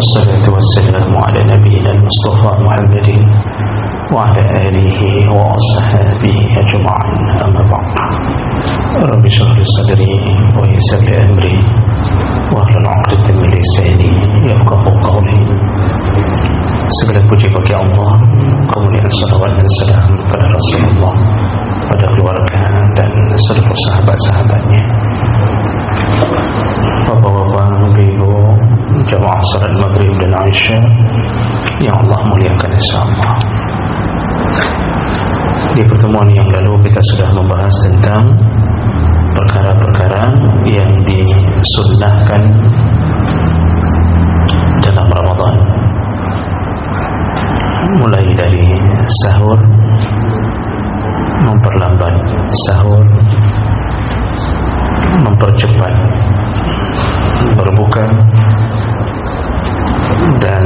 والصلاة والسلام على نبينا المصطفى محمد وعلى آله وأصحابه أجمعين. أما بعد، رب اشرح لي صدري ويسر لي أمري واحلل عقدة من لساني yafqahu qawli. Segala puji bagi Allah, kemuliaan salawat dan salam pada Rasulullah, pada keluarga dan seluruh sahabat-sahabatnya. Bapak-bapak, ibu-ibu, jamaah salat maghrib dan Aisyah yang Allah muliakan insyaallah. Di pertemuan yang lalu kita sudah membahas tentang perkara-perkara yang disunnahkan dalam Ramadan, mulai dari sahur, memperlambat sahur, mempercepat berbuka, dan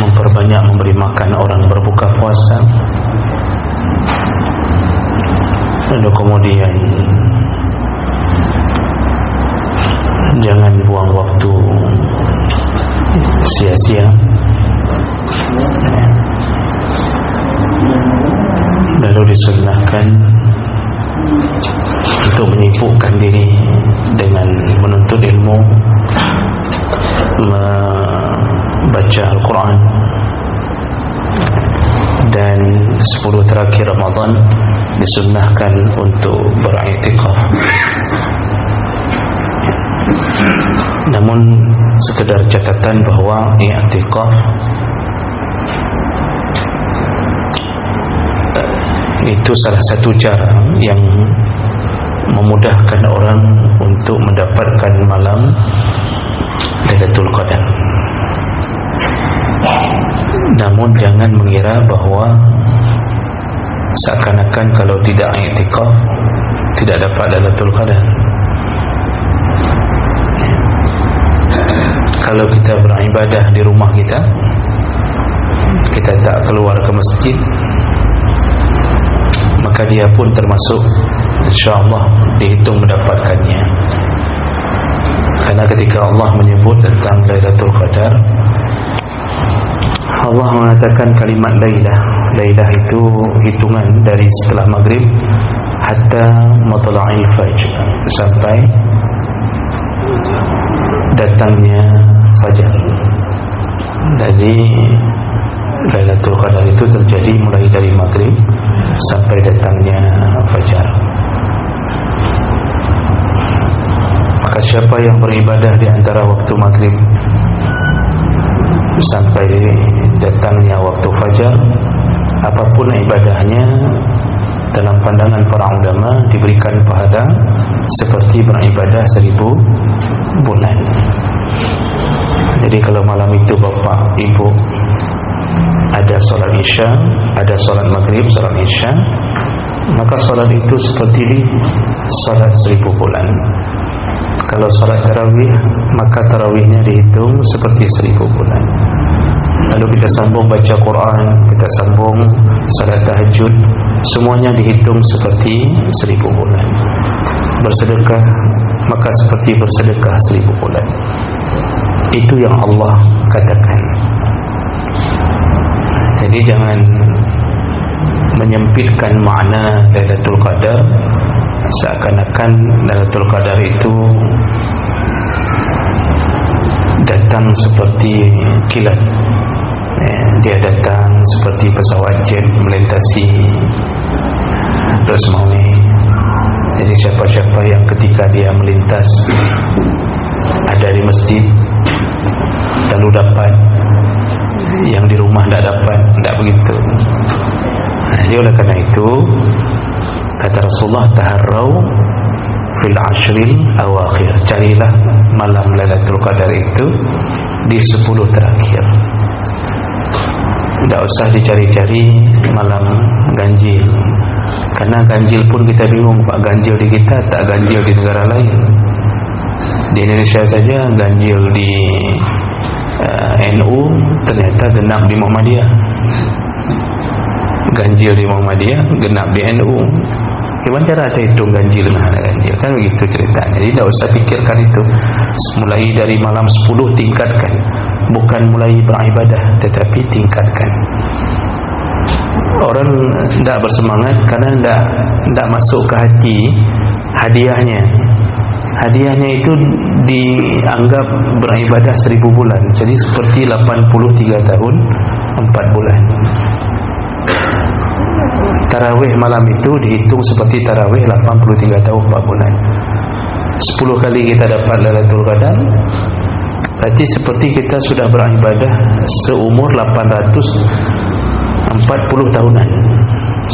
memperbanyak memberi makan orang berbuka puasa. Lalu kemudian jangan buang waktu sia-sia. Lalu disunnahkan untuk menyibukkan diri dengan menuntut ilmu, membaca Al-Quran, dan 10 terakhir Ramadan disunnahkan untuk beriktikaf. Namun sekedar catatan bahawa i'tikaf itu salah satu cara yang memudahkan orang untuk mendapatkan malam Lailatul Qadar. Namun jangan mengira bahawa seakan-akan kalau tidak i'tikaf tidak dapat Lailatul Qadar. Kalau kita beribadah di rumah kita, kita tak keluar ke masjid, maka dia pun termasuk insyaAllah dihitung mendapatkannya. Karena ketika Allah menyebut tentang Lailatul Qadar, Allah mengatakan kalimat Lailah. Lailah itu hitungan dari setelah maghrib hatta matla'il fajr, sampai datangnya fajar. Jadi Lailatul Qadar itu terjadi mulai dari maghrib sampai datangnya fajar. Maka siapa yang beribadah di antara waktu maghrib sampai datangnya waktu fajar, apapun ibadahnya dalam pandangan para ulama diberikan pahala seperti beribadah 1000 bulan. Jadi kalau malam itu bapak, ibu ada solat isya, ada solat maghrib, solat isya, maka solat itu seperti solat 1000 bulan. Kalau solat tarawih, maka tarawihnya dihitung seperti 1000 bulan. Lalu kita sambung baca Quran, kita sambung salat tahajud, semuanya dihitung seperti 1000 bulan. Bersedekah, maka seperti bersedekah 1000 bulan. Itu yang Allah katakan. Jadi jangan menyempitkan makna Lailatul Qadar seakan-akan Lailatul Qadar itu datang seperti kilat. Dia datang seperti pesawat jet melintasi Rosmawi. Jadi siapa-siapa yang ketika dia melintas ada di masjid lalu dapat, yang di rumah tidak dapat, tidak begitu. Jadi oleh karena itu kata Rasulullah, taharrau fil ashril awakhir, carilah malam Lailatul Qadar itu di 10 terakhir. Tidak usah dicari-cari malam ganjil, karena ganjil pun kita bingung, Pak, ganjil di kita tak ganjil di negara lain. Di Indonesia saja ganjil di NU ternyata genap di Muhammadiyah, ganjil di Muhammadiyah genap di NU. Gimana cara anda hitung ganjil dengan anak ganjil? Kan begitu ceritanya. Jadi tidak usah pikirkan itu. Mulai dari malam 10 tingkatkan. Bukan mulai beribadah, tetapi tingkatkan. Orang tidak bersemangat karena tidak masuk ke hati hadiahnya. Hadiahnya itu dianggap beribadah 1000 bulan. Jadi seperti 83 tahun 4 bulan. Tarawih malam itu dihitung seperti tarawih 83 tahun 4 bulan. 10 kali kita dapat Lailatul Qadar, berarti seperti kita sudah beribadah seumur 840 tahunan.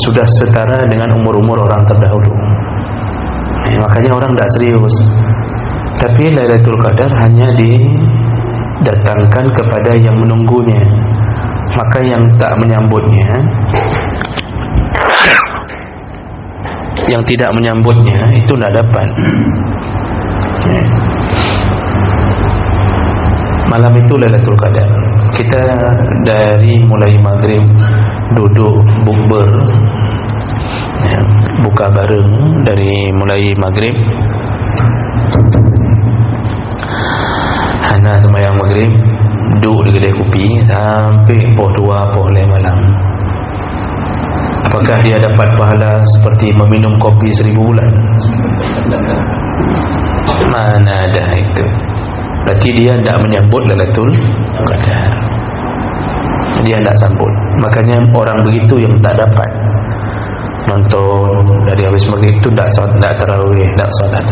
Sudah setara dengan umur-umur orang terdahulu. Makanya orang tidak serius. Tapi Lailatul Qadar hanya didatangkan kepada yang menunggunya. Maka yang tak menyambutnya, yang tidak menyambutnya itu tidak dapat. Malam itu Lailatul Qadar. Kita dari mulai maghrib duduk bukber, buka bareng dari mulai maghrib, Hana sembahyang maghrib, duduk di kedai kopi sampai pukul 2, pukul 5 malam. Apakah dia dapat pahala seperti meminum kopi 1000 bulan? Mana ada itu. Berarti dia tidak menyambut Lailatul Qadar. Dia tidak sambut. Makanya orang begitu yang tak dapat nonton dari habis maghrib itu tidak tarawih, tidak solat.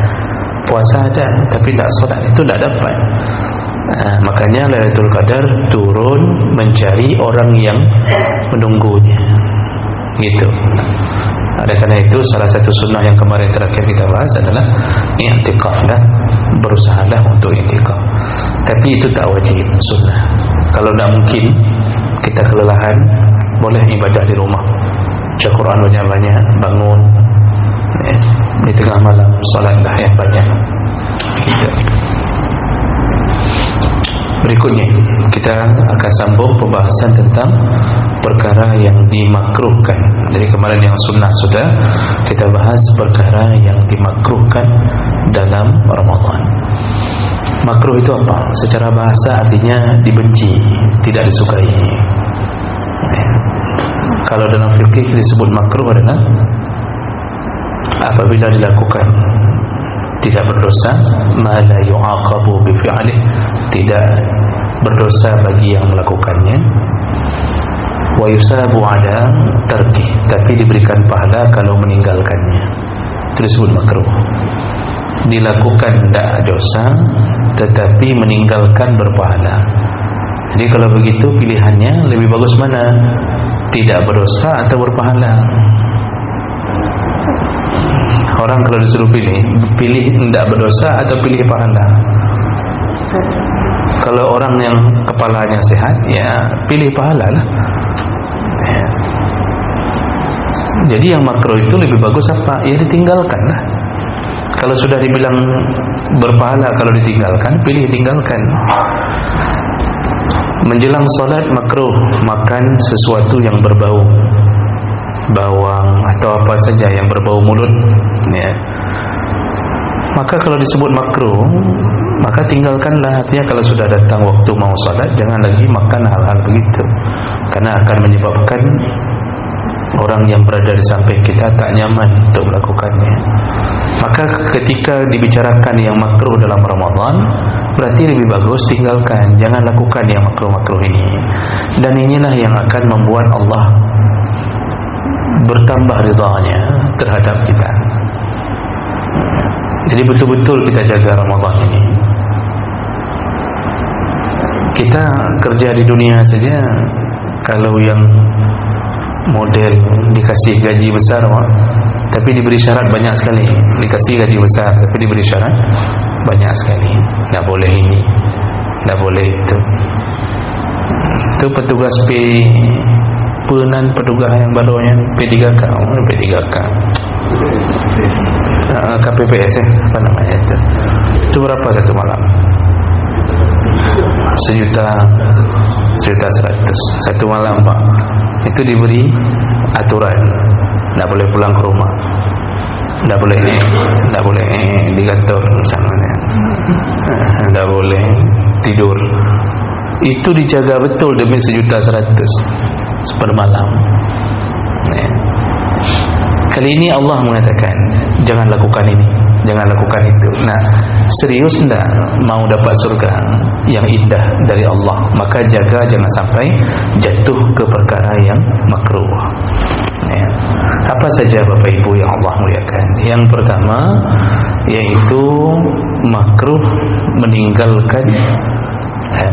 Puasa ada tapi tidak solat, itu tidak dapat. Makanya Lailatul Qadar turun mencari orang yang menunggunya. Gitu. Oleh karena itu salah satu sunnah yang kemarin terakhir kita bahas adalah i'tikaf, dah berusahalah untuk i'tikaf. Tapi itu tak wajib, sunnah. Kalau tidak mungkin kita kelelahan, boleh ibadah di rumah. Baca Quran banyak-banyak, bangun di tengah malam, solatlah yang banyak. Gitu. Berikutnya kita akan sambung pembahasan tentang perkara yang dimakruhkan. Jadi kemarin yang sunnah sudah kita bahas, perkara yang dimakruhkan dalam Ramadan. Makruh itu apa? Secara bahasa artinya dibenci, tidak disukai. Kalau dalam fikih disebut makruh adalah apabila dilakukan tidak berdosa, ma la yu'aqabu bi fi'lih, tidak berdosa bagi yang melakukannya, wa yusabu ala tarkih, tapi diberikan pahala kalau meninggalkannya. Itu disebut makruh. Dilakukan tidak dosa, tetapi meninggalkan berpahala. Jadi kalau begitu pilihannya lebih bagus mana? Tidak berdosa atau berpahala? Orang kalau disuruh pilih tidak berdosa atau pilih pahala. Kalau orang yang kepalanya sehat, ya pilih pahala lah. Jadi yang makruh itu lebih bagus apa? Ya ditinggalkan lah. Kalau sudah dibilang berpahala kalau ditinggalkan, pilih tinggalkan. Menjelang solat makruh makan sesuatu yang berbau, bawang atau apa saja yang berbau mulut, ya. Maka kalau disebut makruh, maka tinggalkanlah. Artinya kalau sudah datang waktu mau salat, jangan lagi makan hal-hal begitu, karena akan menyebabkan orang yang berada di samping kita tak nyaman untuk melakukannya. Maka ketika dibicarakan yang makruh dalam Ramadan, berarti lebih bagus tinggalkan, jangan lakukan yang makruh-makruh ini. Dan inilah yang akan membuat Allah bertambah ridhanya terhadap kita. Jadi betul-betul kita jaga Ramadan ini. Kita kerja di dunia saja, kalau yang model dikasih gaji besar, tapi diberi syarat banyak sekali. Dikasih gaji besar tapi diberi syarat banyak sekali. Tak boleh ini, tak boleh itu. Itu petugas petugas yang barunya P3K, P3K, KPPS, apa namanya itu? Itu berapa satu malam? 1.100.000 satu malam, Pak. Itu diberi aturan, tak boleh pulang ke rumah. Tak boleh di kantor misalnya, tak boleh tidur. Itu dijaga betul demi 1.100.000 per malam. Kali ini Allah mengatakan jangan lakukan ini, jangan lakukan itu. Nah, serius tidak mau dapat surga yang indah dari Allah, maka jaga jangan sampai jatuh ke perkara yang makruh. Apa saja Bapak Ibu yang Allah muliakan? Yang pertama yaitu makruh meninggalkan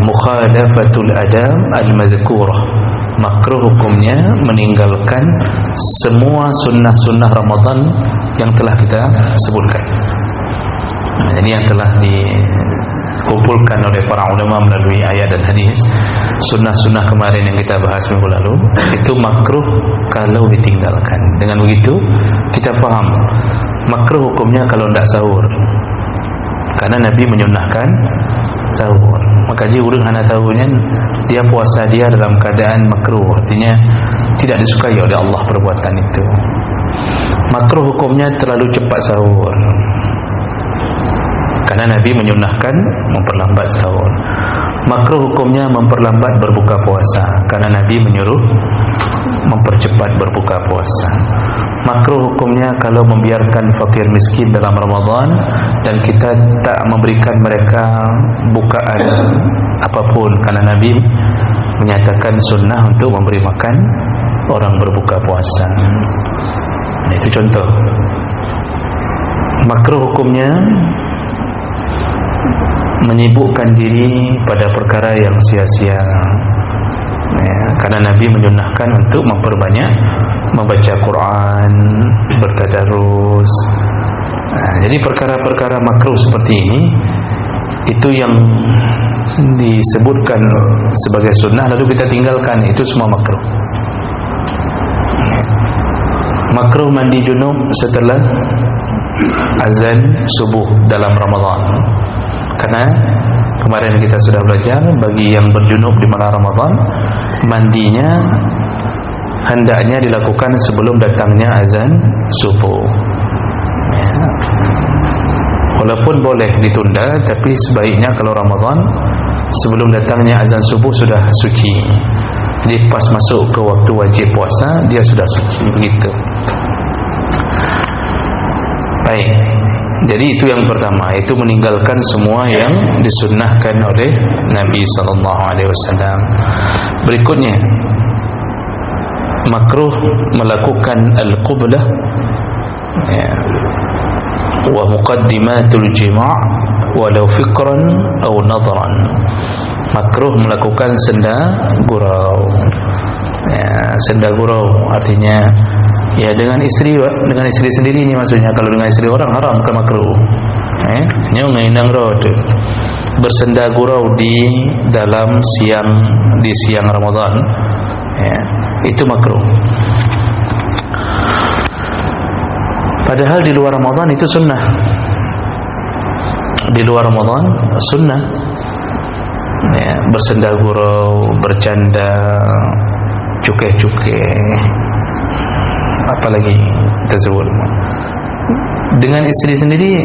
mukhalafatul adab al-madhkurah. Makruh hukumnya meninggalkan semua sunnah-sunnah Ramadan yang telah kita sebutkan. Jadi yang telah dikumpulkan oleh para ulama melalui ayat dan hadis. Sunnah-sunnah kemarin yang kita bahas minggu lalu itu makruh kalau ditinggalkan. Dengan begitu kita faham makruh hukumnya kalau tidak sahur, karena Nabi menyunnahkan sahur. Maka dia urang hana sahurnya, dia puasa dia dalam keadaan makruh, artinya tidak disukai oleh Allah perbuatan itu. Makruh hukumnya terlalu cepat sahur, karena Nabi menyunnahkan memperlambat sahur. Makruh hukumnya memperlambat berbuka puasa, karena Nabi menyuruh mempercepat berbuka puasa. Makruh hukumnya kalau membiarkan fakir miskin dalam Ramadan dan kita tak memberikan mereka bukaan apapun, karena Nabi menyatakan sunnah untuk memberi makan orang berbuka puasa. Itu contoh. Makruh hukumnya menyibukkan diri pada perkara yang sia-sia, karena Nabi menyunnahkan untuk memperbanyak membaca Quran, bertadarus. Jadi perkara-perkara makruh seperti ini itu yang disebutkan sebagai sunnah lalu kita tinggalkan, itu semua makruh. Makruh mandi junub setelah azan subuh dalam Ramadan, karena kemarin kita sudah belajar bagi yang berjunub di malam Ramadan, mandinya hendaknya dilakukan sebelum datangnya azan subuh. Walaupun boleh ditunda, tapi sebaiknya kalau Ramadan sebelum datangnya azan subuh sudah suci. Jadi pas masuk ke waktu wajib puasa dia sudah suci, begitu. Baik. Jadi itu yang pertama, itu meninggalkan semua yang disunnahkan oleh Nabi SAW. Berikutnya, makruh melakukan al-qublah wa muqaddimatul jima' walau fikran atau nadran. Makruh melakukan senda gurau. Senda gurau artinya dengan istri sendiri ni maksudnya. Kalau dengan istri orang haram ke makruh. Nyo ngainang rod bersenda gurau di dalam siang Ramadan. Itu makruh. Padahal di luar Ramadan itu sunnah. Di luar Ramadan sunnah. Bersenda gurau, bercanda, cukai-cukai, apalagi tersebut. Dengan istri sendiri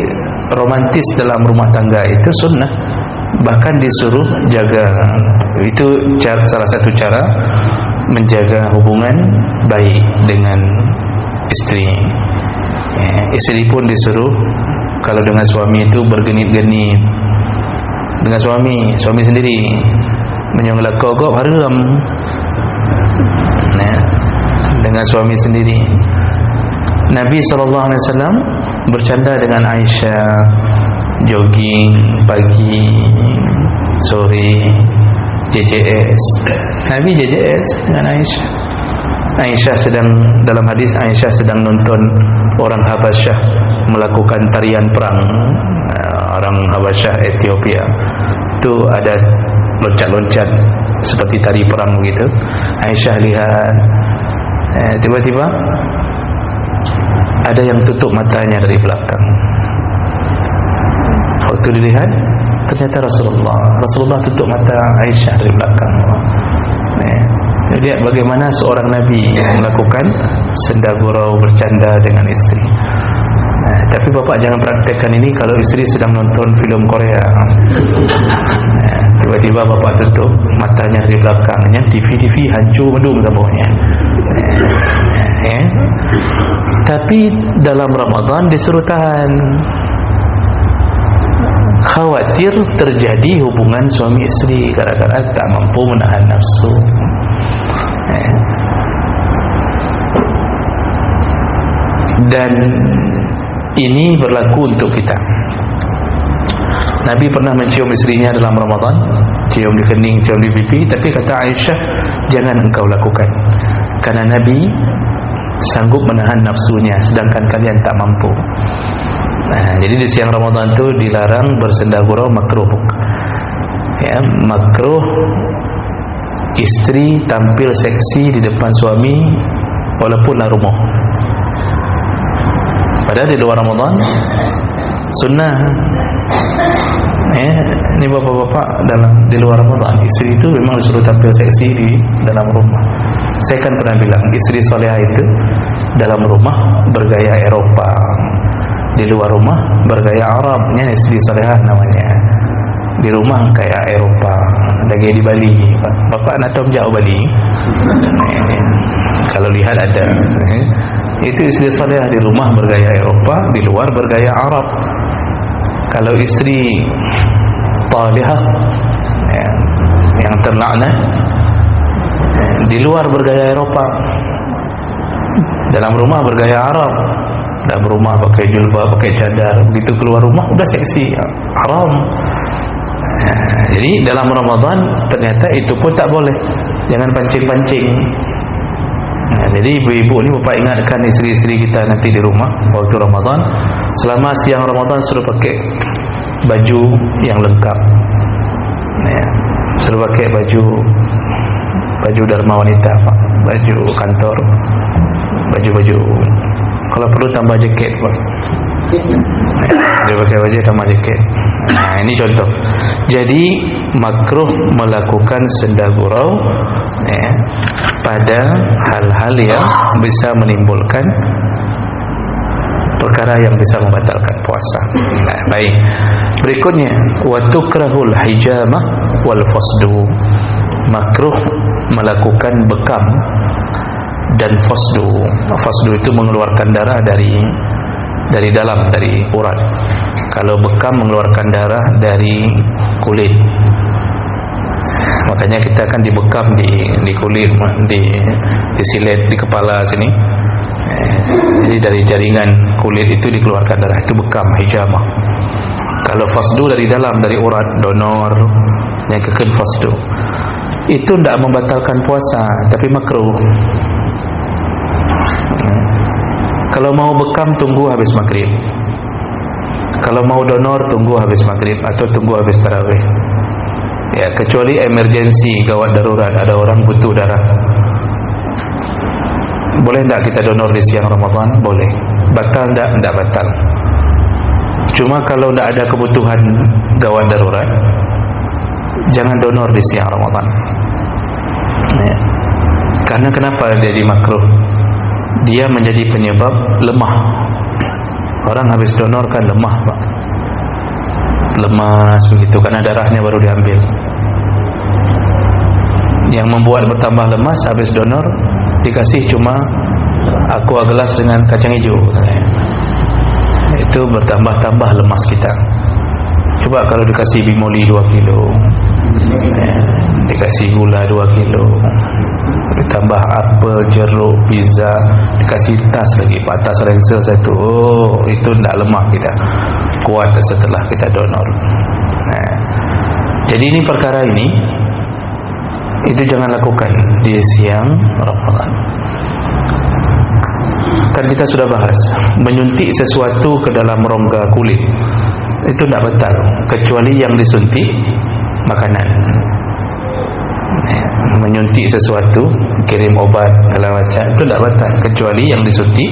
romantis dalam rumah tangga itu sunnah, bahkan disuruh jaga. Itu salah satu cara menjaga hubungan baik dengan istri. Istri pun disuruh kalau dengan suami itu bergenit-genit dengan suami sendiri, menyonglak kogok haram. Dengan suami sendiri. Nabi SAW bercanda dengan Aisyah, jogging pagi, sore, JJS. Nabi JJS dengan Aisyah. Aisyah sedang, dalam hadis Aisyah sedang nonton orang Habasyah melakukan tarian perang. Orang Habasyah Ethiopia itu ada loncat-loncat seperti tari perang begitu. Aisyah lihat, tiba-tiba ada yang tutup matanya dari belakang. Waktu dilihat ternyata Rasulullah tutup mata Aisyah dari belakang. Lihat bagaimana seorang Nabi yang melakukan senda gurau, bercanda dengan istri. Tapi bapak jangan praktekkan ini kalau isteri sedang nonton film Korea. Tiba-tiba bapak tutup matanya di belakangnya, TV hancur medung semuanya. Tapi dalam Ramadan disuruh tahan, khawatir terjadi hubungan suami istri gara-gara tak mampu menahan nafsu. Dan ini berlaku untuk kita. Nabi pernah mencium istrinya dalam Ramadan, cium di kening, cium di pipi, tapi kata Aisyah, jangan engkau lakukan, karena Nabi sanggup menahan nafsunya sedangkan kalian tak mampu. Jadi di siang Ramadan itu dilarang bersendagurau, makruh. Makruh istri tampil seksi di depan suami walaupun narumuh. Padahal di luar Ramadan sunnah. Ini bapak-bapak di luar Ramadan, istri itu memang disuruh tampil seksi di dalam rumah. Saya kan pernah bilang, istri solehah itu dalam rumah bergaya Eropa, di luar rumah bergaya Arab. Ini istri solehah namanya. Di rumah kayak Eropa, lagi di Bali. Bapak nak tahu jauh Bali? Kalau lihat ada. Itu istri solehah, di rumah bergaya Eropa, di luar bergaya Arab. Kalau istri talihah yang terlaknat, di luar bergaya Eropa, dalam rumah bergaya Arab. Dalam rumah pakai jilbab, pakai cadar, begitu keluar rumah udah seksi, haram. Jadi dalam Ramadan ternyata itu pun tak boleh. Jangan pancing-pancing. Jadi ibu-ibu ni bapak ingatkan isteri-isteri kita nanti di rumah waktu Ramadan, selama siang Ramadan suruh pakai baju yang lengkap. Suruh pakai baju dharma wanita, Pak. Baju kantor, baju kalau perlu tambah jaket, Pak. Dia pakai baju tambah jaket. Ini contoh. Jadi makruh melakukan sendagurau pada hal-hal yang bisa menimbulkan perkara yang bisa membatalkan puasa. Baik. Berikutnya, wa tukrahul hijamah wal fasdu. Makruh melakukan bekam dan fasdu. Fasdu itu mengeluarkan darah dari dalam, dari urat. Kalau bekam mengeluarkan darah dari kulit. Makanya kita akan dibekam di kulit, disilet di kepala sini. Jadi dari jaringan kulit itu dikeluarkan darah, itu bekam, hijamah. Kalau fasdu dari dalam, dari urat, donor, yang kekal fasdu. Itu tidak membatalkan puasa, tapi makruh. Kalau mau bekam tunggu habis maghrib. Kalau mau donor tunggu habis maghrib atau tunggu habis tarawih. Ya, kecuali emergensi, gawat darurat, ada orang butuh darah. Boleh tak kita donor di siang Ramadan? Boleh. Batal tak? Tak batal. Cuma kalau tak ada kebutuhan gawat darurat, jangan donor di siang Ramadan. Ya. Karena kenapa jadi makruh? Dia menjadi penyebab lemah. Orang habis donor kan lemah, Pak. Lemas begitu, karena darahnya baru diambil. Yang membuat bertambah lemas habis donor, dikasih cuma aqua gelas dengan kacang hijau. Itu bertambah-tambah lemas kita. Coba kalau dikasih bimoli 2 kilo, dikasih gula 2 kilo, ditambah apel, jeruk, pizza, dikasih tas lagi, patas ransel satu. Itu tidak lemah kita, kuat setelah kita donor. Jadi ini perkara ini, itu jangan lakukan di siang Ramadan. Kan kita sudah bahas, menyuntik sesuatu ke dalam rongga kulit itu tidak batal, kecuali yang disuntik makanan. Menyuntik sesuatu, kirim obat segala macam, itu tidak batal, kecuali yang disuntik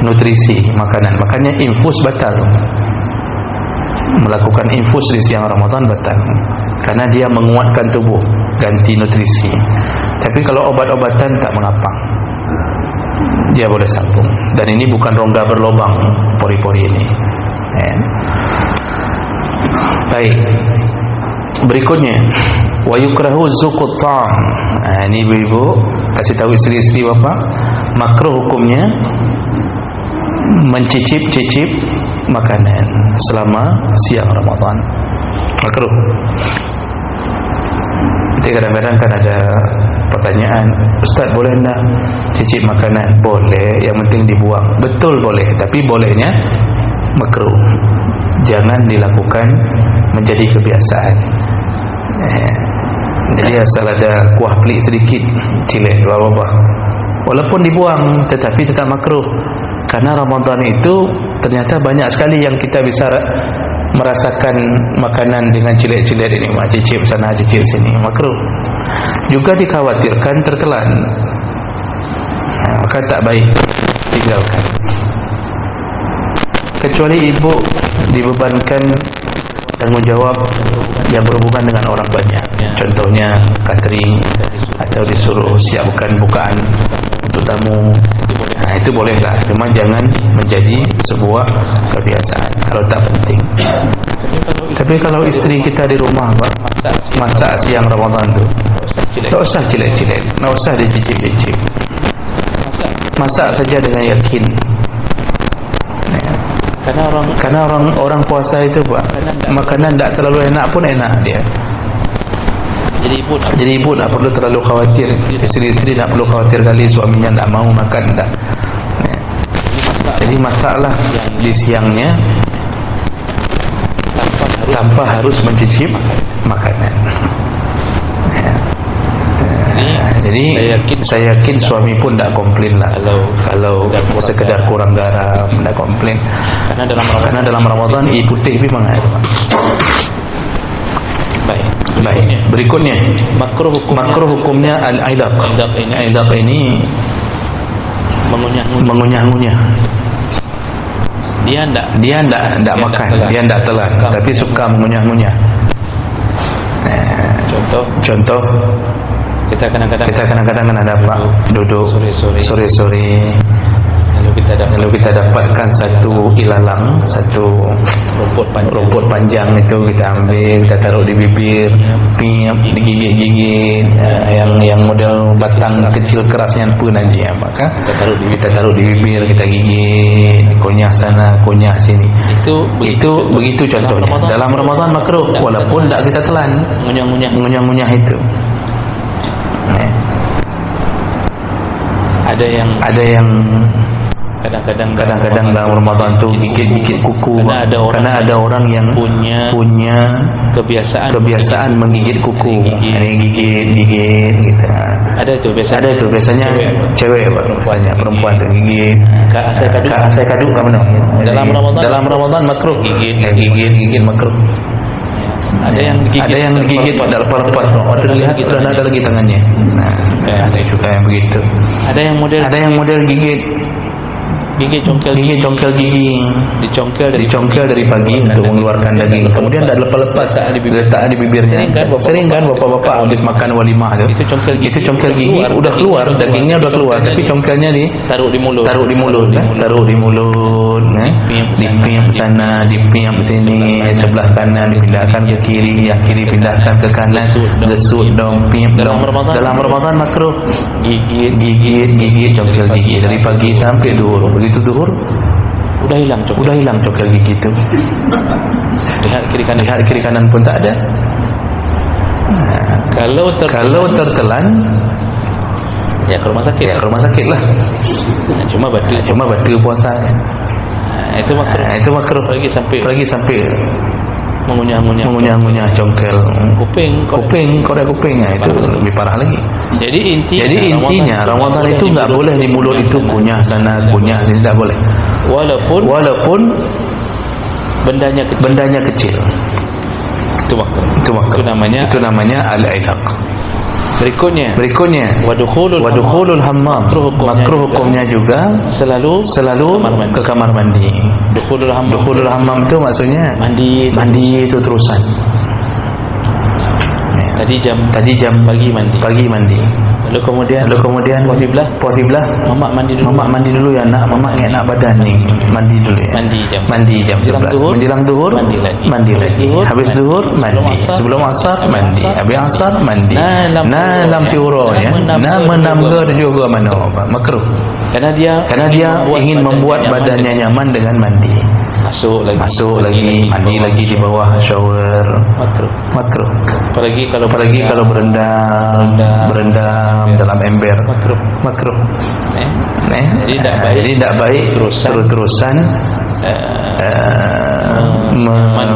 nutrisi makanan. Makanya infus batal. Melakukan infus di siang Ramadan batal, karena dia menguatkan tubuh, ganti nutrisi. Tapi kalau obat-obatan tak mengapa. dia boleh sambung. Dan ini bukan rongga berlubang pori-pori ini. Baik. Berikutnya, wa yukrahu zuqut ta'am. Ini ibu-ibu kasih tahu isteri-isteri bapa, makruh hukumnya mencicip-cicip makanan selama siang Ramadan. Makruh. Jadi kadang-kadang kan ada pertanyaan, Ustaz boleh tak cicip makanan? Boleh, yang penting dibuang. Betul boleh, tapi bolehnya makruh. Jangan dilakukan menjadi kebiasaan. Jadi asal ada kuah pelik sedikit, cilet bawah-bawah, walaupun dibuang tetapi tetap makruh. Karena Ramadan itu ternyata banyak sekali yang kita bisa merasakan makanan dengan cilet-cilet ini, cicip sana cicip sini, makruh. Juga dikhawatirkan tertelan, maka tak baik, tinggalkan. Kecuali ibu dibebankan tanggungjawab yang berhubungan dengan orang banyak, contohnya catering, atau disuruh siapkan bukaan untuk tamu, itu bolehlah. Cuma jangan menjadi sebuah kebiasaan kalau tak penting. Tapi kalau istri kita di rumah, Pak, masak siang Ramadan tu, tak usah cilet-cilet, tak usah dicicip-cicip, masak saja dengan yakin. Karena orang puasa itu, Pak, makanan tak terlalu enak pun enak dia. Jadi ibu tak perlu terlalu khawatir, isteri-isteri tak perlu khawatir kali suaminya tak mau makan tak. Jadi masaklah di siangnya tanpa harus mencicip makanan. Jadi saya yakin suami pun tak komplain lah kalau sekedar kurang garam, tak komplain. Karena dalam Ramadan air putih memang ada. Baik. Berikutnya, makruh hukumnya al-aidaq. Aidaq ini mengunyah-ngunyah. Dia enggak makan, dia enggak telan, tapi suka mengunyah-ngunyah. Contoh kita kadang-kadang kan ada Pak duduk sore-sore, lalu kita dapatkan satu ilalang, satu rumput panjang itu kita ambil, kita taruh di bibir, digigit-gigit, yang model batang kecil kerasnya pun aja, maka kita taruh di bibir, kita gigit, kunyah sana, kunyah sini. Itu begitu contohnya. Dalam Ramadan makruh, walaupun tak kita telan mengunyah-ngunyah itu. Ada yang kadang-kadang dalam Ramadan tu gigit kuku, karena ada orang yang punya kebiasaan menggigit kuku, gigit gitu. Ada itu biasanya cewek, perempuan tu gigit. Saya kadu kat mana? Dalam Ramadan makruh gigit makruh. Ada yang gigit pada lepas-lepas, terlihat sudah ada lagi tangannya. Ada juga yang begitu. Ada yang model gigit congkel gigi, dicongkel dari pagi untuk mengeluarkan daging, kemudian tak lepas-lepas letak di bibirnya. Sering kan bapak-bapak habis makan walimah tu, itu congkel gigi udah keluar, dagingnya udah keluar, tapi congkelnya taruh di mulut, dipiap sana, dipiap sini, sebelah kanan dipindahkan ke kiri, yang kiri pindahkan ke kanan, gesut dong, piap. Dalam Ramadan makruh gigit congkel gigi dari pagi sampai zuhur. Begitu zuhur udah hilang congkel gigi itu. Lihat kiri kanan pun tak ada. Kalau tertelan ya ke rumah sakit lah. Cuma batu puasa. Itu makruh pergi sampai mengunyah congkel kuping, korek kupingnya, itu lebih parah lagi. Jadi intinya Ramadan itu enggak boleh di mulut itu kunyah sana kunyah sini, tak boleh. Walaupun bendanya kecil. Itu makruh. Itu namanya al-aidaq. Berikutnya wadukhulul hammam. Makruh hukumnya juga selalu ke kamar mandi. Dukhulul hammam itu maksudnya mandi itu terusan. Tadi jam pagi mandi. Lalu kemudian puas sebelah. Mamak mandi dulu ya nak. Mamak nak badan ni. Mandi dulu ya. Mandi jam 11. Menjelang zuhur mandi lagi. Habis zuhur mandi. Sebelum asar mandi. Habis asar mandi. Nah lam tiuro ya. Nah menamgar juga mana makruh. Karena dia ingin membuat badannya nyaman dengan mandi. Masuk lagi mandi lagi di bawah shower. Makruh. Apalagi kalau berendam dalam ember. Makruh. Jadi tidak baik terus-terusan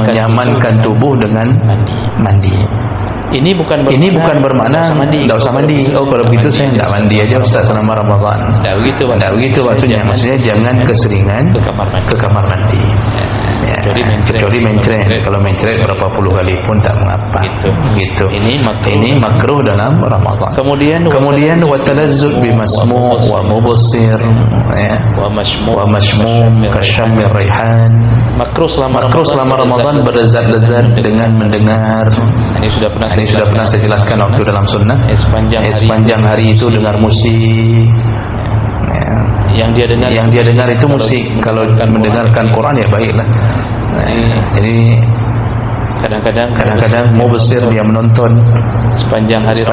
menyamankan tubuh dengan mandi. Ini bukan bermakna tidak usah mandi. Oh kalau begitu saya tidak mandi aja Ustaz selama Ramadan. Tidak begitu maksudnya. Maksudnya jangan keseringan ke kamar mandi. Kecuali mencret. Kalau mencret berapa puluh kali pun tak mengapa. Gitu. Ini makruh dalam Ramadan. Kemudian wa talazzuz bimasmu' wa mubsir wa mashmum kasyamir raihan. Makruh selama Ramadan berlezat-lezat dengan mendengar. Ini sudah pernah saya jelaskan waktu dalam sunnah. Sepanjang hari itu dengar musik. Yang dia dengar itu musik. Kalau mendengarkan Quran ya baiklah. Jadi kadang-kadang mubsir dia menonton sepanjang hari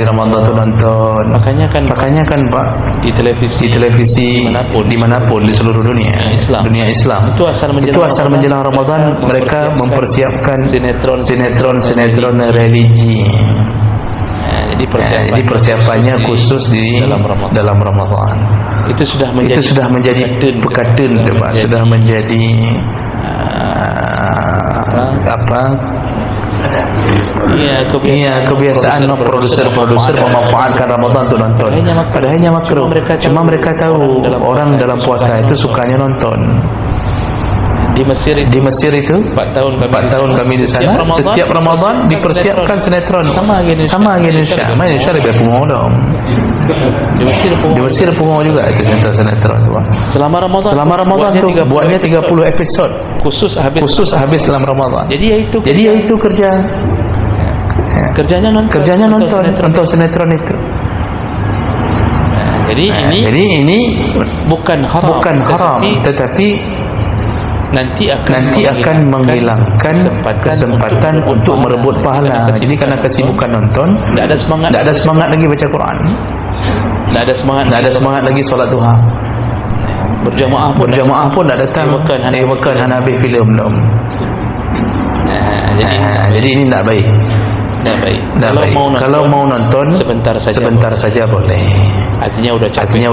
Ramadan itu nonton. Makanya kan Pak di televisi dimanapun di seluruh dunia Islam itu asal menjelang Ramadan mereka mempersiapkan sinetron religi. Jadi persiapannya khusus di dalam Ramadan. Itu sudah menjadi pekatun Pak. Sudah menjadi kebiasaan produser memanfaatkan Ramadan untuk nonton. Padahalnya makruh. Cuma mereka tahu orang dalam puasa itu sukanya nonton. Di Mesir itu 4 tahun kami di sana. Setiap Ramadan dipersiapkan sinetron. Sama Indonesia. Indonesia lebih pungo dong. Di Mesir pungo juga itu sinetron. Selama Ramadan tu buatnya 30 episod khusus habis dalam Ramadan. Jadi itu kerjanya nonton sinetron itu. Jadi ini bukan haram tetapi nanti akan menghilangkan kesempatan untuk merebut pahala. Jadi karena kesibukan nonton, tidak ada semangat lagi baca Quran, tidak ada semangat lagi solat duha, berjamaah pun tak datang. Makan Hanabi filem belum. Jadi ini tak baik. Kalau mau nonton sebentar saja boleh. Artinya udah capek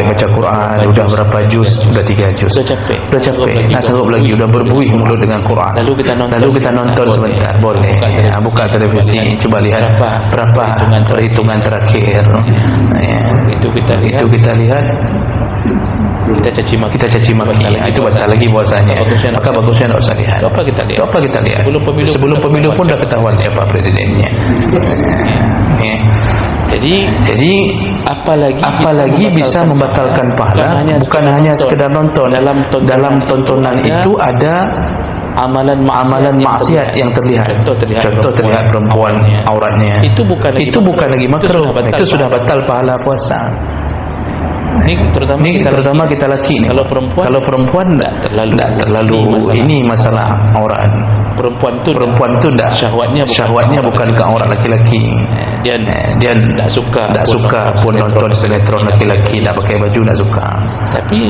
baca Quran, udah berapa juz? Udah 3 juz. Udah capek. Nak sanggup lagi, udah berbuih mulut dengan Quran. Lalu kita nonton sebentar, boleh. Buka televisi, coba lihat berapa perhitungan terakhir. Itu kita lihat. Kita caci maki. Itu batal lagi puasanya. Maka bagusnya tak usah lihat. Apa kita lihat? Sebelum pemilu pun dah ketahuan siapa presidennya. Jadi apalagi bisa membatalkan pahala. Bukan hanya sekedar nonton. Dalam tontonan itu ada amalan maksiat yang terlihat. Contoh terlihat perempuan auratnya. Itu bukan lagi makruh. Itu sudah batal pahala puasa. Ini terutama kita laki ni. Kalau perempuan tak terlalu ini masalah aurat. Perempuan tu dah syahwatnya bukan ke aurat laki-laki. Dia tak suka pun nonton sinetron laki-laki tak pakai baju, tak suka. Tapi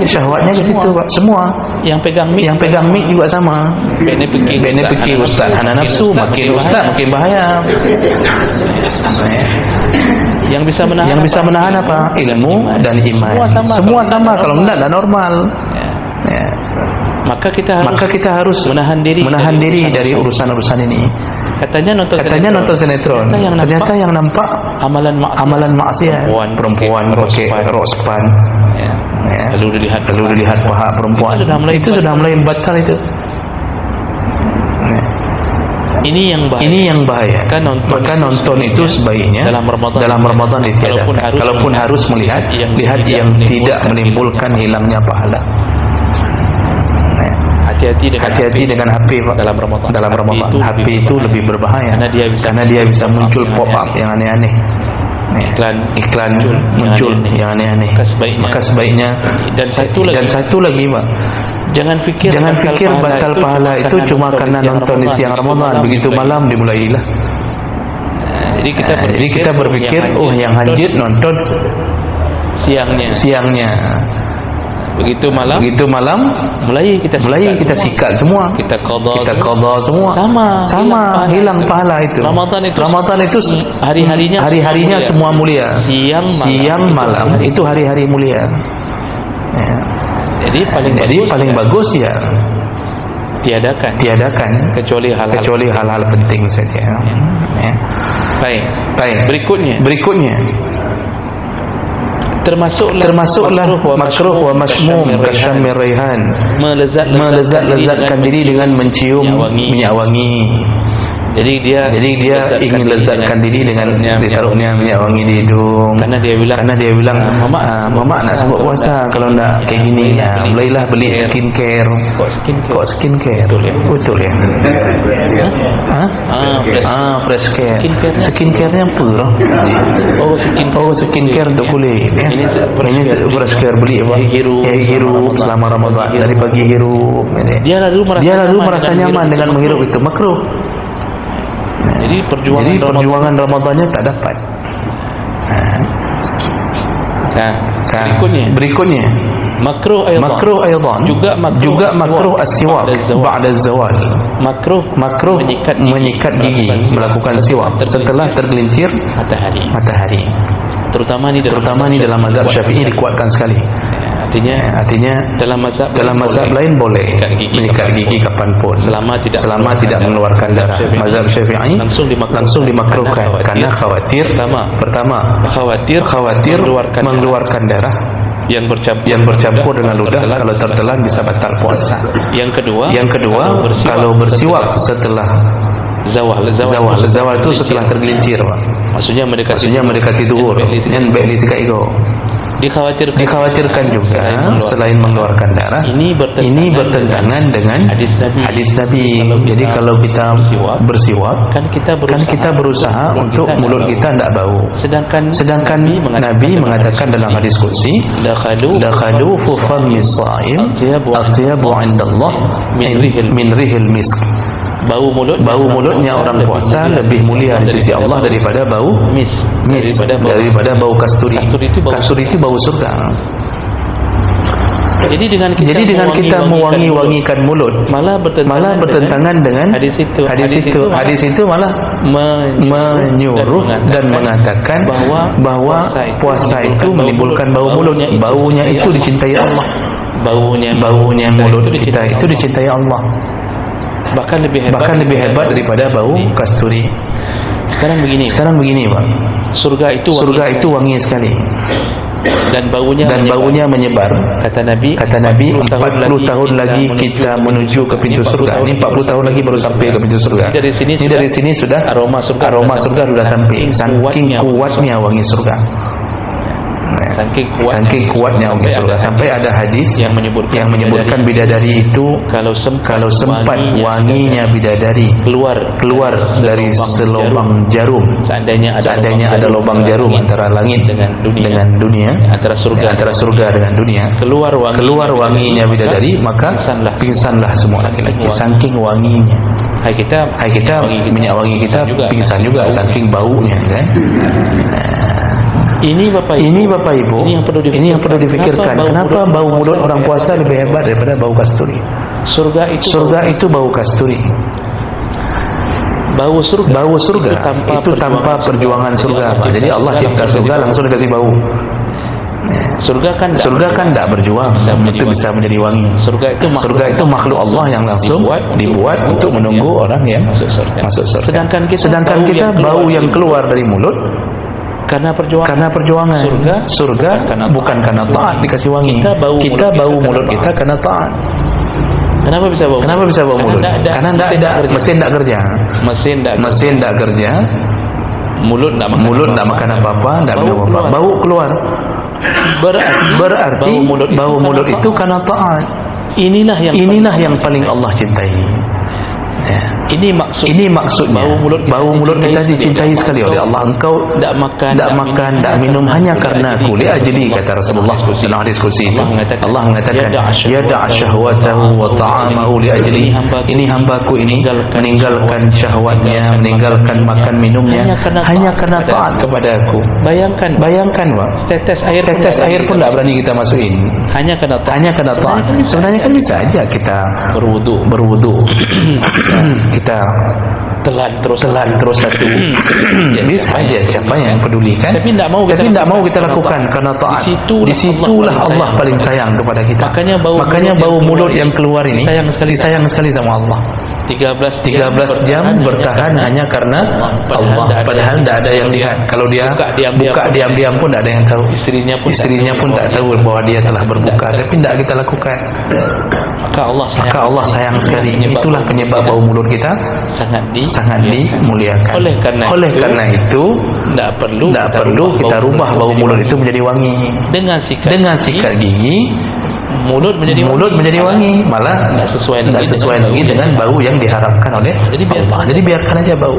syahwatnya ke situ Pak. Semua yang pegang mic juga sama. Bene fikir ustaz hana nafsu, makin ustaz makin bahaya. Yang bisa menahan apa? Ilmu dan iman. Semua sama. Kalau tidak normal. Maka kita harus menahan diri dari urusan-urusan ini. Katanya nonton sinetron. Ternyata yang nampak amalan maksiat. Perempuan pakai rok sepan. Lalu dilihat paha perempuan. Itu sudah mulai batal itu. Ini yang bahaya. Maka nonton itu sebaiknya dalam Ramadan ditiadakan. Kalaupun harus lihat yang tidak menimbulkan hilangnya pahala. Hati-hati dengan HP Pak. Dalam Ramadan HP itu lebih berbahaya karena dia bisa muncul pop up yang aneh-aneh. iklan muncul yang aneh-aneh. Maka sebaiknya dan satu lagi Pak, jangan fikir batal pahala itu cuma karena nonton di siang Ramadan, begitu malam dimulailah. Jadi kita berpikir yang hajat nonton siangnya. Begitu malam mulai kita sikat semua, kita qada semua, sama hilang pahala itu. Ramadan itu hari-harinya semua mulia. Siang malam itu hari-hari mulia. Ya. Jadi paling bagus ya tiadakan kecuali hal-hal penting saja. Ya. Baik. Berikutnya termasuklah makruh wa masmum kasyamir raihan, melezat-lezatkan diri dengan mencium minyak wangi. Jadi dia ingin lezatkan diri dengan ditaruhnya minyak wangi di hidung. Karena dia bilang mama nak sambut puasa, kalau nak kayak gini mulailah beli skincare. Kok skincare? Betul ya. Fresh care. Skincare-nya apa loh? Skincare untuk kulit ya. Ini fresh care beli apa? Hirup selama Ramadan, dari pagi hirup. Dia lalu merasa nyaman dengan menghirup itu, makruh. Jadi perjuangan Ramadannya tak dapat. Berikutnya makruh aydan juga makruh as-siwak ba'da az-zawal. Makruh menyikat gigi, melakukan siwak setelah tergelincir matahari. Terutama ni dalam mazhab Syafi'i dikuatkan sekali. Artinya dalam mazhab lain boleh menyikat gigi kapanpun selama tidak mengeluarkan darah. Mazhab Syafi'i langsung dimakruhkan karena khawatir mengeluarkan darah yang bercampur dengan ludah. Kalau tertelan bisa batal puasa. Yang kedua kalau bersiwak setelah zawal itu setelah tergelincir Pak. Maksudnya mendekati zuhur. Yang baik ditikat ego. Dikhawatirkan juga selain mengeluarkan darah, ini bertentangan dengan hadis Nabi. Jadi kalau kita bersiwak kan kita berusaha untuk mulut kita tidak bau. Sedangkan Nabi mengatakan dalam hadis qudsi, dakhalu fi fammis sha'im atyabu 'indallah min rihil misk. Bau mulutnya orang puasa lebih mulia di sisi Allah daripada bau mis, daripada bau kasturi. Kasturi itu bau surga. Jadi dengan kita mewangi-wangikan mulut malah bertentangan dengan hadis itu. Hadis itu malah menyuruh dan mengatakan bahwa puasa itu menimbulkan bau mulut. Baunya itu dicintai Allah. Baunya mulut kita itu dicintai Allah. Bahkan lebih hebat daripada bau kasturi. Sekarang begini Pak. Surga itu wangi sekali. Dan baunya menyebar. Kata Nabi 40 tahun lagi kita menuju ke pintu surga. Ini 40 tahun lagi baru sampai ke pintu surga. Ini dari sini sudah aroma surga sudah sampai. Saking kuatnya wangi surga. Saking kuatnya wangi surga, sampai ada hadis yang menyebutkan bidadari itu kalau sempat wanginya bidadari keluar dari selubang jarum. Seandainya ada lubang jarum antara langit dengan dunia, antara surga dengan dunia, keluar wanginya bidadari, maka pingsanlah semua laki-laki saking wanginya. Hai kita minyak wangi kita pingsan juga saking baunya kan. Ini Bapak Ibu, ini yang perlu difikirkan. Kenapa bau mulut orang puasa lebih hebat daripada bau kasturi? Surga itu bau kasturi. Bau surga itu tanpa perjuangan surga. Jadi Allah cipta surga langsung dikasih bau. Surga kan tidak berjuang untuk bisa menjadi wangi. Surga itu makhluk Allah yang langsung dibuat untuk menunggu orang yang masuk surga. Sedangkan kita bau yang keluar dari mulut karena perjuangan. Surga bukan karena taat dikasih wangi. Kita bau mulut kita karena taat. Kenapa bisa bau mulut? Karena mesin tidak kerja. Mesin tidak kerja. Mulut tidak makan apa-apa, tidak minum apa-apa. Bau keluar. Berarti bau mulut itu karena taat. Inilah yang paling Allah cintai. Ini maksud. Ini maksudnya bau mulut kita dicintai sekali oleh Allah. Engkau tak makan, tak minum hanya karena aku. Li ajli, kata Rasulullah dalam hadis qudsi itu. Allah mengatakan, yada'a syahwatahu wa ta'amahu li ajli. Ini hambaku ini meninggalkan syahwatnya, meninggalkan makan minumnya hanya karena taat kepada aku. Bayangkan Pak, Tetes air pun tak berani kita masukin hanya karena taat. Sebenarnya kan bisa aja kita berwudu kita telan terus satu bisa aja, siapa yang peduli kan? Tapi tidak mau kita lakukan karena taat. Disitulah Allah paling sayang kepada kita. Makanya bau mulut yang keluar ini disayang sekali sama Allah. 13 jam bertahan hanya karena Allah, padahal tidak ada yang lihat. Kalau dia buka diam-diam pun tidak ada yang tahu. Istrinya pun tak tahu bahwa dia telah berbuka, tapi tidak kita lakukan. Maka Allah sayang sekali. Itulah penyebab bau mulut kita sangat dimuliakan. Oleh karena itu tidak perlu kita rubah bau mulut itu menjadi wangi dengan sikat gigi. Mulut menjadi wangi, malah tidak sesuai lagi dengan bau yang diharapkan oleh Allah. Jadi biarkan aja bau.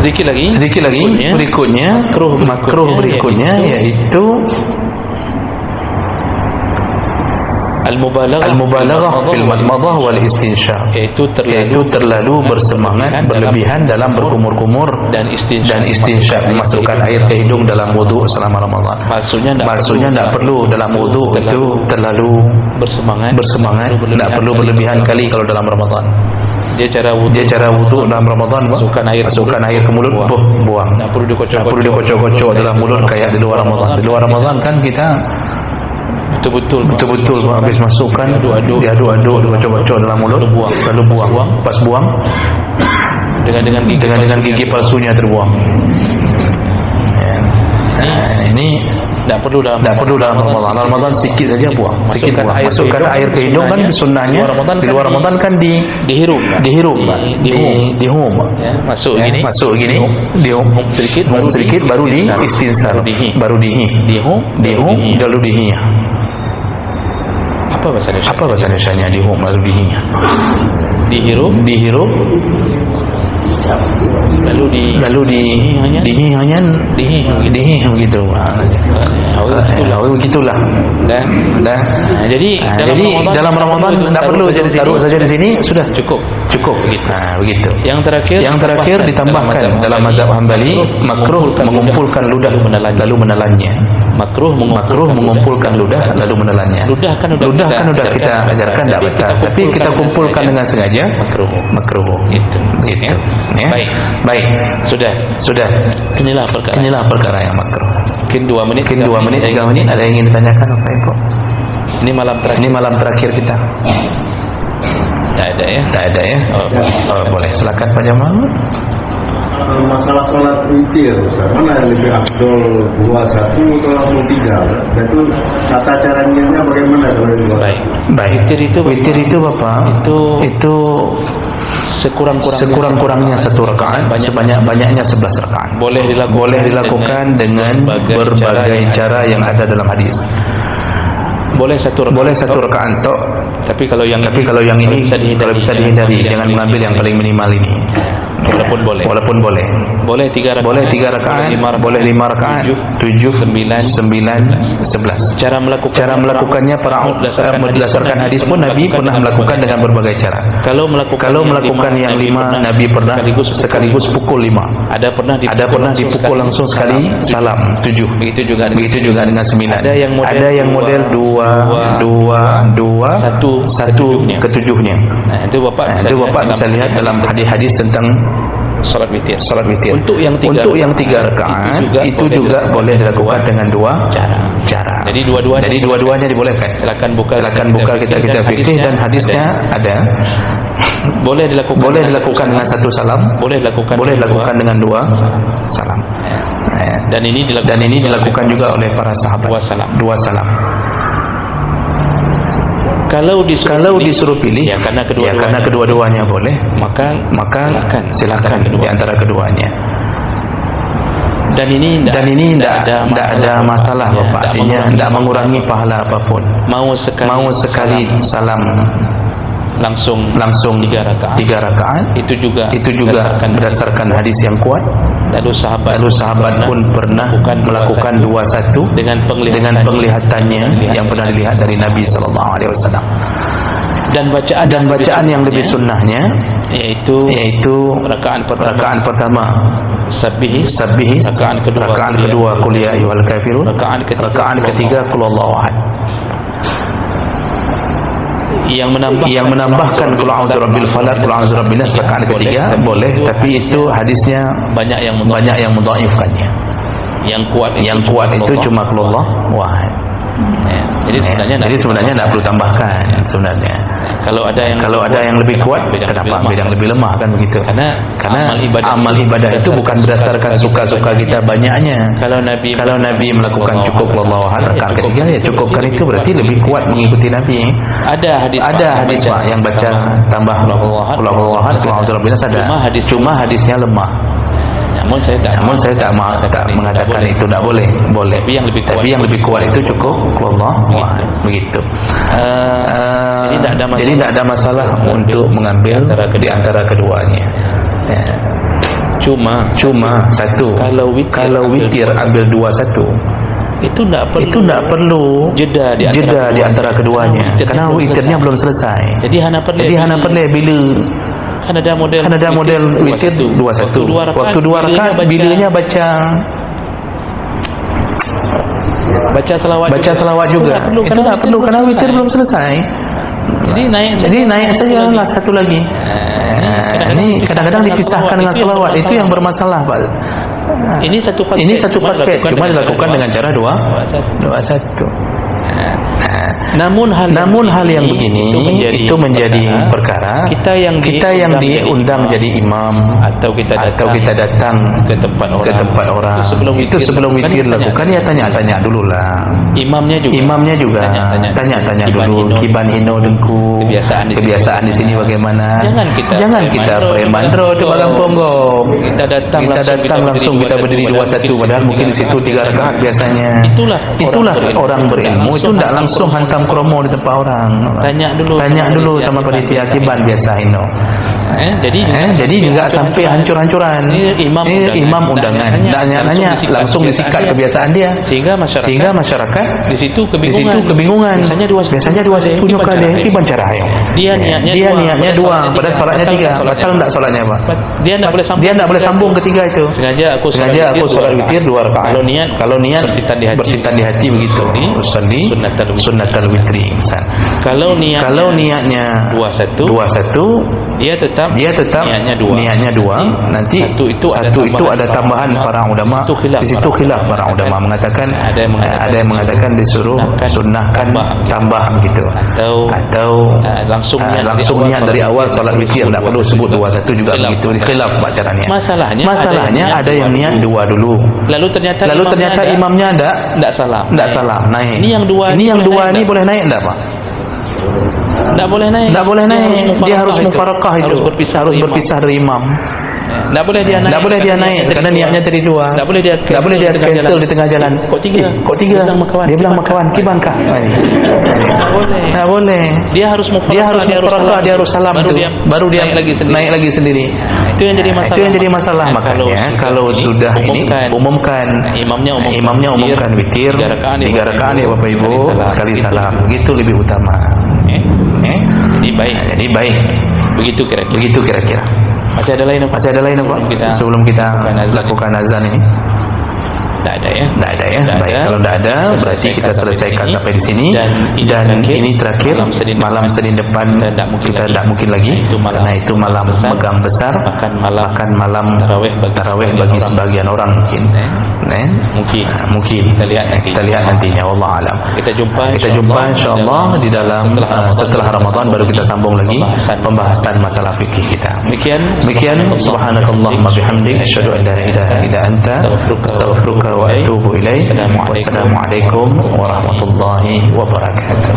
Sedikit lagi berikutnya makruh berikutnya yaitu Al-mubalaghah fil madmadah wal istinsyaq, yaitu terlalu bersemangat berlebihan dalam berkumur-kumur dan istinsyaq, memasukkan air ke hidung dalam wudu selama Ramadan. Maksudnya tidak perlu dalam wudu itu terlalu bersemangat, tidak perlu berlebihan kali kalau dalam Ramadan. Dia cara wudu dalam Ramadan, masukkan air ke mulut, buang. Tak perlu dikocok-kocok dalam mulut kayak di luar Ramadan. Di luar Ramadan kan kita betul-betul habis masukkan diaduk dikocok-kocok dalam mulut, lalu buang. Pas buang dengan gigi palsunya terbuang. Ini tidak perlu dalam Ramadan. Ramadan sedikit saja buang. Masukkan air ke hidung kan sunnahnya. Di luar Ramadan kan dihirup, dihum. Masuk gini, dihum sedikit, baru di istinsar, baru dihum, lalu dihi. Apa bahasa Indonesianya dihum lalu dihi? Dihirup lalu dihi begitu. Begitulah. Jadi dalam Ramadan tidak perlu taruh saja di sini, sudah cukup begitu. Yang terakhir ditambahkan dalam mazhab Hambali, makruh mengumpulkan ludah lalu menelannya. Makruh mengumpulkan ludah lalu menelannya. Ludah kan sudah kita ajarkan tidak batal, tapi kita kumpulkan dengan sengaja makruh. Gitu. Ya. Baik. Sudah. Inilah perkara yang makruh. Mungkin 2 menit, 3 menit. Ada yang ingin ditanyakan apa Ibu? Ini malam terakhir kita. Tak ada ya. Boleh. Silakan Pak Jamal. Masalah sholat witir, mana yang lebih afdol 21 atau langsung 3? Dan itu tata caranya bagaimana kalau di luar? Baik. Witir itu Bapak, itu sekurang-kurangnya 1 rakaat, sebanyak-banyaknya 11 rakaat. Boleh dilakukan dengan berbagai cara yang ada dalam hadis. Boleh satu rakaat tok, tapi kalau yang ini kalau bisa dihindari, jangan mengambil yang paling minimal ini. Walaupun boleh 3 rakaat, boleh 5 rakaat, 7, 9, 11. Cara melakukannya berdasarkan hadis pun Nabi pernah melakukan dengan berbagai cara. Kalau melakukan yang 5, Nabi pernah sekaligus pukul 5. Ada pernah dipukul langsung sekali, salam 7. Begitu juga dengan 9. Ada yang model 2 1 ke-7-nya. Nah, itu Bapak bisa lihat dalam hadis-hadis tentang salat witir. Untuk yang 3 rakaat itu juga boleh dilakukan dengan 2 cara. Jadi dua-duanya dibolehkan. Silakan buka kita fikih dan hadisnya ada. Boleh dilakukan dengan 1 salam, boleh dilakukan dengan 2 salam. Dan ini dilakukan juga oleh para sahabat. 2 salam. Kalau disuruh pilih, karena kedua-duanya boleh, maka silakan di antara keduanya. Dan ini tidak ada masalah Bapak, artinya tidak mengurangi pahala apapun. Mau sekali salam langsung 3 rakaat. Itu juga berdasarkan hadis yang kuat. Lalu sahabat pun pernah melakukan 21 dengan penglihatannya yang pernah dilihat dari Nabi sallallahu alaihi wasallam. Dan bacaan yang lebih sunnahnya yaitu rakaat pertama Sabbih, rakaat kedua Qul ya ayyuhal kafirun, rakaat ketiga Qul huwallahu ahad. Yang menambahkan Qul a'udzu birabbil falaq, Qul a'udzu birabbin nas rakaat ketiga boleh, tapi itu hadisnya banyak yang mendhaifkannya. Yang kuat itu cuma Qul huwallahu ahad. Jadi sebenarnya tidak perlu tambahkan sebenarnya. Kalau ada yang lebih kuat, kenapa yang lebih lemah kan begitu? Karena amal ibadah itu bukan berdasarkan suka-suka kita banyaknya. Kalau Nabi melakukan cukup wallahu ahad rakaat ketiga, ya cukupkan itu, berarti lebih kuat mengikuti Nabi. Ada hadis Pak yang baca tambah wallahu ahad, wallahu ahad, cuma hadisnya lemah. Namun saya tak mengatakan itu tidak boleh. Tapi yang lebih kuat itu cukup wallahu ahad, begitu. Jadi tidak ada masalah untuk mengambil di antara keduanya. Ya. Cuma satu. Kalau witir ambil 21. Itu tidak perlu jeda di antara keduanya, karena witirnya belum selesai. Jadi hana perlu bila kan ada model witir 21. Waktu 2 rakaat bilanya baca selawat juga. Itu tak perlu karena witir belum selesai. Jadi naik saja lah satu lagi. Ini kadang-kadang dipisahkan dengan selawat, itu yang bermasalah Pak. Ini satu paket, cuma dilakukan dengan cara 21. Namun hal yang begini itu menjadi perkara kita yang diundang jadi imam atau kita datang ke tempat orang. Itu sebelum witir lakukan, ya tanya-tanya dululah. Imamnya juga tanya-tanya dulu kiban hino dengku, kebiasaan di sini bagaimana. Jangan kita premandro di belakang punggung. Kita datang langsung kita berdiri 21, padahal mungkin di situ 3 rakaat biasanya. Itulah orang berilmu itu tidak langsung hantam kromo di tempat orang. Tanya dulu sama panitia kiban biasa ino. Jadi juga sampai hancur-hancuran. Ini imam undangan. Nanya langsung disikat kebiasaan dia. Sehingga masyarakat di situ kebingungan. Biasanya 21 nyuka deh kiban cara ayo. Dia niatnya 2, padahal salatnya 3. Batal enggak salatnya, Pak? Dia enggak boleh sambung ketiga itu. Sengaja aku salat witir 2 rakaat. Kalau niat bersitan di hati begitu. Usolli sunnatal witri. Kalau niatnya 21, dia tetap niatnya 2. Nanti satu itu ada tambahan para ulama. Di situ khilaf para ulama mengatakan ada yang mengatakan disuruh sunnahkan tambah begitu, atau langsung niat dari awal salat witir, tidak perlu sebut 21 juga begitu. Khilaf caranya. Masalahnya ada yang niat 2 dulu. Lalu ternyata imamnya tidak salam naik. Ini yang dua ini boleh naik enggak, Pak? Tidak boleh naik. Dia harus mufarakah itu. Harus berpisah dari imam. Tidak boleh dia naik karena niatnya dari 2. Tidak boleh dia cancel di tengah jalan. Kok 3? Dia bilang makawan kibankah? Tidak boleh. Dia harus mufarakah, dia harus salam itu. Baru dia naik lagi sendiri. Itu yang jadi masalah. Makanya kalau sudah ini umumkan, imamnya umumkan witir 3 rakaat ya Bapak Ibu, sekali salam. Begitu lebih utama. Jadi baik. Begitu kira-kira. Masih ada lain apa? Sebelum kita lakukan azan ini. Tidak ada ya. Baik, kalau tidak ada berarti kita selesaikan sampai di sini. Dan ini terakhir malam Senin depan kita tidak mungkin lagi, karena itu malam megang besar, makan malam tarawih bagi sebagian orang mungkin. Mungkin kita lihat nantinya. Wallahu alam. Kita jumpa insyaallah di dalam setelah Ramadan, baru kita sambung lagi pembahasan masalah fikih kita. Demikian subhanakallahumma bihamdik asyhadu an la ilaha illa anta astaghfiruka wa atubu ilaik. Wassalamualaikum warahmatullahi wabarakatuh.